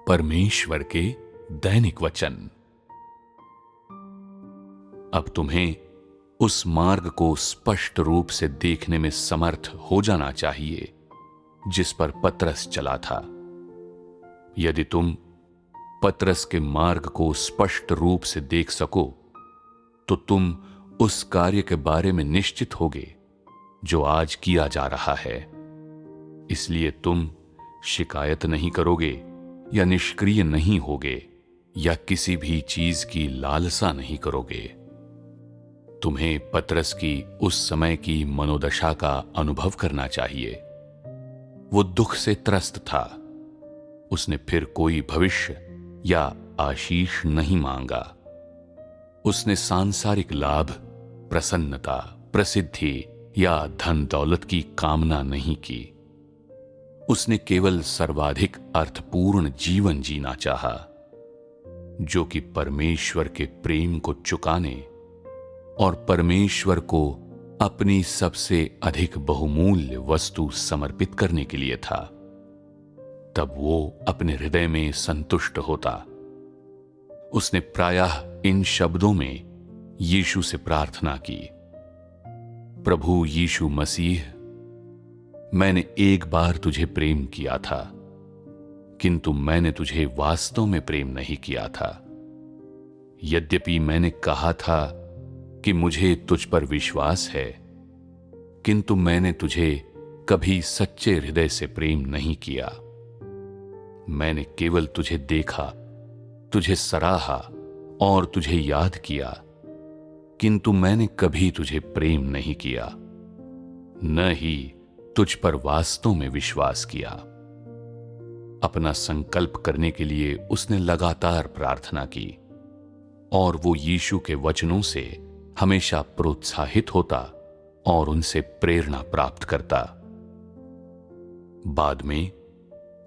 परमेश्वर के दैनिक वचन। अब तुम्हें उस मार्ग को स्पष्ट रूप से देखने में समर्थ हो जाना चाहिए जिस पर पतरस चला था। यदि तुम पतरस के मार्ग को स्पष्ट रूप से देख सको तो तुम उस कार्य के बारे में निश्चित होगे जो आज किया जा रहा है। इसलिए तुम शिकायत नहीं करोगे या निष्क्रिय नहीं होगे या किसी भी चीज की लालसा नहीं करोगे। तुम्हें पतरस की उस समय की मनोदशा का अनुभव करना चाहिए। वो दुख से त्रस्त था। उसने फिर कोई भविष्य या आशीष नहीं मांगा। उसने सांसारिक लाभ, प्रसन्नता, प्रसिद्धि या धन दौलत की कामना नहीं की। उसने केवल सर्वाधिक अर्थपूर्ण जीवन जीना चाहा, जो कि परमेश्वर के प्रेम को चुकाने और परमेश्वर को अपनी सबसे अधिक बहुमूल्य वस्तु समर्पित करने के लिए था। तब वो अपने हृदय में संतुष्ट होता। उसने प्रायः इन शब्दों में यीशु से प्रार्थना की, प्रभु यीशु मसीह, मैंने एक बार तुझे प्रेम किया था, किंतु मैंने तुझे वास्तव में प्रेम नहीं किया था। यद्यपि मैंने कहा था कि मुझे तुझ पर विश्वास है, किंतु मैंने तुझे कभी सच्चे हृदय से प्रेम नहीं किया। मैंने केवल तुझे देखा, तुझे सराहा और तुझे याद किया, किंतु मैंने कभी तुझे प्रेम नहीं किया, न ही तुझ पर वास्तव में विश्वास किया। अपना संकल्प करने के लिए उसने लगातार प्रार्थना की और वो यीशु के वचनों से हमेशा प्रोत्साहित होता और उनसे प्रेरणा प्राप्त करता। बाद में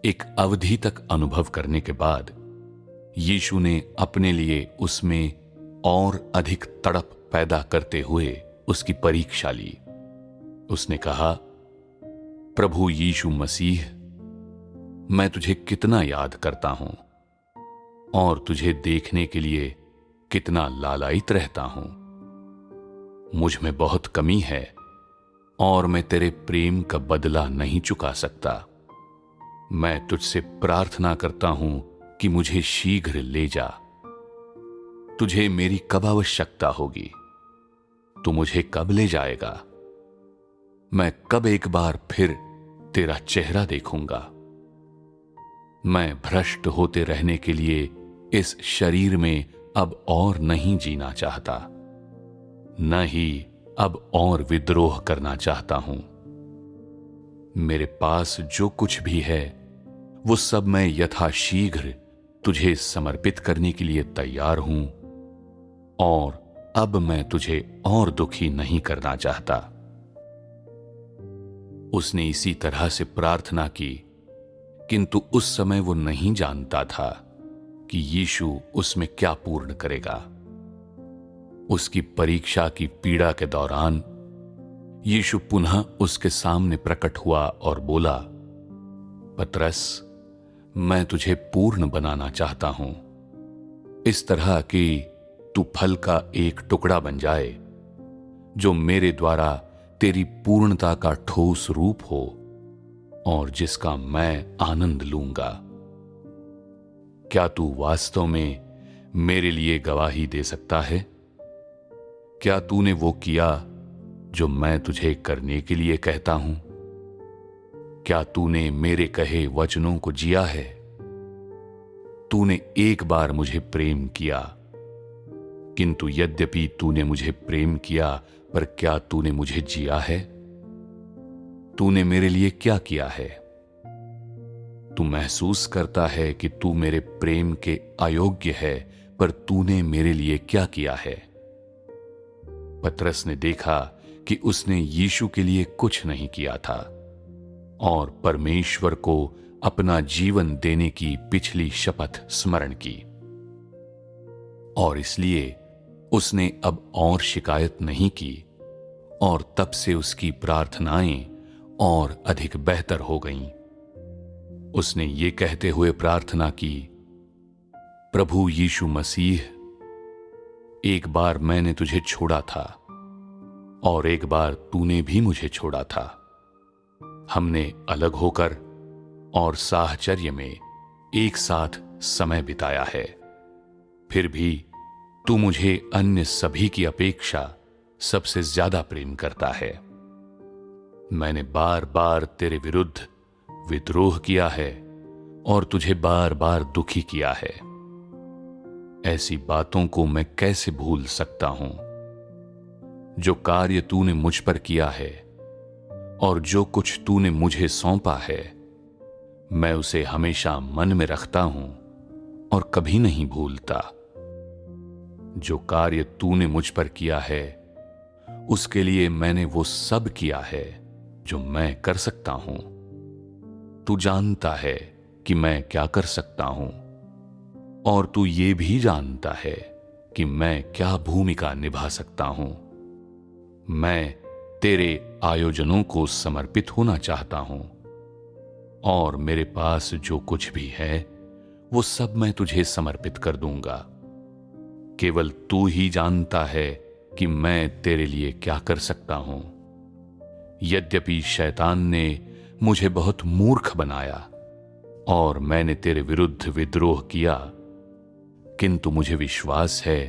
एक अवधि तक अनुभव करने के बाद यीशु ने अपने लिए उसमें और अधिक तड़प पैदा करते हुए उसकी परीक्षा ली। उसने कहा, प्रभु यीशु मसीह, मैं तुझे कितना याद करता हूं और तुझे देखने के लिए कितना लालायित रहता हूं। मुझ में बहुत कमी है और मैं तेरे प्रेम का बदला नहीं चुका सकता। मैं तुझसे प्रार्थना करता हूं कि मुझे शीघ्र ले जा। तुझे मेरी कब आवश्यकता होगी? तू मुझे कब ले जाएगा? मैं कब एक बार फिर तेरा चेहरा देखूंगा? मैं भ्रष्ट होते रहने के लिए इस शरीर में अब और नहीं जीना चाहता, न ही अब और विद्रोह करना चाहता हूं। मेरे पास जो कुछ भी है वो सब मैं यथाशीघ्र तुझे समर्पित करने के लिए तैयार हूं और अब मैं तुझे और दुखी नहीं करना चाहता। उसने इसी तरह से प्रार्थना की, किंतु उस समय वो नहीं जानता था कि यीशु उसमें क्या पूर्ण करेगा। उसकी परीक्षा की पीड़ा के दौरान यीशु पुनः उसके सामने प्रकट हुआ और बोला, पतरस, मैं तुझे पूर्ण बनाना चाहता हूं, इस तरह कि तू फल का एक टुकड़ा बन जाए, जो मेरे द्वारा तेरी पूर्णता का ठोस रूप हो और जिसका मैं आनंद लूंगा। क्या तू वास्तव में मेरे लिए गवाही दे सकता है? क्या तूने वो किया जो मैं तुझे करने के लिए कहता हूं? क्या तूने मेरे कहे वचनों को जिया है? तूने एक बार मुझे प्रेम किया, किंतु यद्यपि तूने मुझे प्रेम किया, पर क्या तूने मुझे जिया है? तूने मेरे लिए क्या किया है? तू महसूस करता है कि तू मेरे प्रेम के अयोग्य है, पर तूने मेरे लिए क्या किया है? पतरस ने देखा कि उसने यीशु के लिए कुछ नहीं किया था और परमेश्वर को अपना जीवन देने की पिछली शपथ स्मरण की, और इसलिए उसने अब और शिकायत नहीं की और तब से उसकी प्रार्थनाएं और अधिक बेहतर हो गईं। उसने ये कहते हुए प्रार्थना की, प्रभु यीशु मसीह, एक बार मैंने तुझे छोड़ा था और एक बार तूने भी मुझे छोड़ा था। हमने अलग होकर और साहचर्य में एक साथ समय बिताया है। फिर भी तू मुझे अन्य सभी की अपेक्षा सबसे ज्यादा प्रेम करता है। मैंने बार बार तेरे विरुद्ध विद्रोह किया है और तुझे बार बार दुखी किया है। ऐसी बातों को मैं कैसे भूल सकता हूं? जो कार्य तूने मुझ पर किया है और जो कुछ तूने मुझे सौंपा है, मैं उसे हमेशा मन में रखता हूं और कभी नहीं भूलता। जो कार्य तूने मुझ पर किया है, उसके लिए मैंने वो सब किया है जो मैं कर सकता हूं। तू जानता है कि मैं क्या कर सकता हूं और तू ये भी जानता है कि मैं क्या भूमिका निभा सकता हूं। मैं तेरे आयोजनों को समर्पित होना चाहता हूं और मेरे पास जो कुछ भी है वो सब मैं तुझे समर्पित कर दूंगा। केवल तू ही जानता है कि मैं तेरे लिए क्या कर सकता हूं। यद्यपि शैतान ने मुझे बहुत मूर्ख बनाया और मैंने तेरे विरुद्ध विद्रोह किया, किंतु मुझे विश्वास है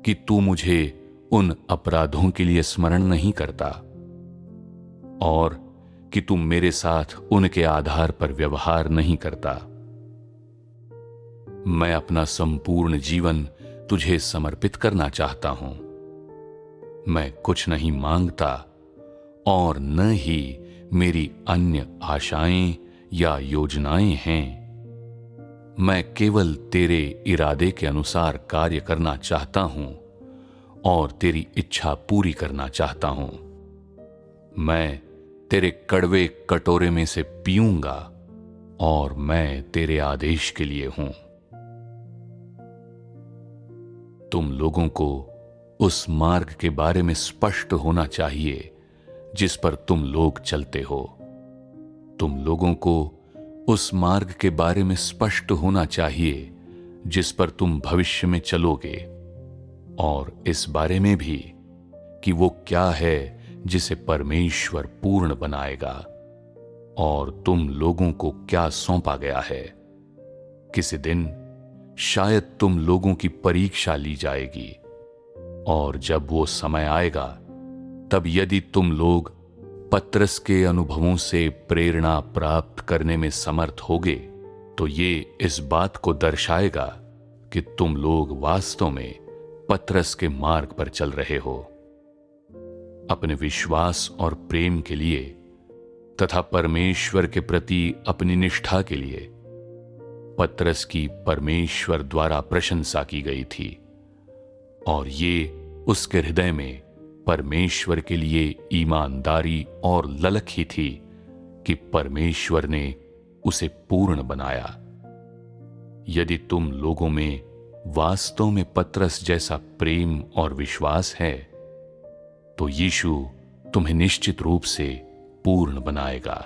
कि तू मुझे उन अपराधों के लिए स्मरण नहीं करता और कि तू मेरे साथ उनके आधार पर व्यवहार नहीं करता। मैं अपना संपूर्ण जीवन तुझे समर्पित करना चाहता हूं। मैं कुछ नहीं मांगता और न ही मेरी अन्य आशाएं या योजनाएं हैं। मैं केवल तेरे इरादे के अनुसार कार्य करना चाहता हूं और तेरी इच्छा पूरी करना चाहता हूं। मैं तेरे कड़वे कटोरे में से पीऊंगा और मैं तेरे आदेश के लिए हूं। तुम लोगों को उस मार्ग के बारे में स्पष्ट होना चाहिए जिस पर तुम लोग चलते हो। तुम लोगों को उस मार्ग के बारे में स्पष्ट होना चाहिए जिस पर तुम भविष्य में चलोगे, और इस बारे में भी कि वो क्या है जिसे परमेश्वर पूर्ण बनाएगा और तुम लोगों को क्या सौंपा गया है। किसी दिन शायद तुम लोगों की परीक्षा ली जाएगी और जब वो समय आएगा, तब यदि तुम लोग पत्रस के अनुभवों से प्रेरणा प्राप्त करने में समर्थ होगे, तो ये इस बात को दर्शाएगा कि तुम लोग वास्तव में पत्रस के मार्ग पर चल रहे हो। अपने विश्वास और प्रेम के लिए तथा परमेश्वर के प्रति अपनी निष्ठा के लिए पत्रस की परमेश्वर द्वारा प्रशंसा की गई थी, और ये उसके हृदय में परमेश्वर के लिए ईमानदारी और ललक ही थी कि परमेश्वर ने उसे पूर्ण बनाया। यदि तुम लोगों में वास्तव में पत्रस जैसा प्रेम और विश्वास है, तो यीशु तुम्हें निश्चित रूप से पूर्ण बनाएगा।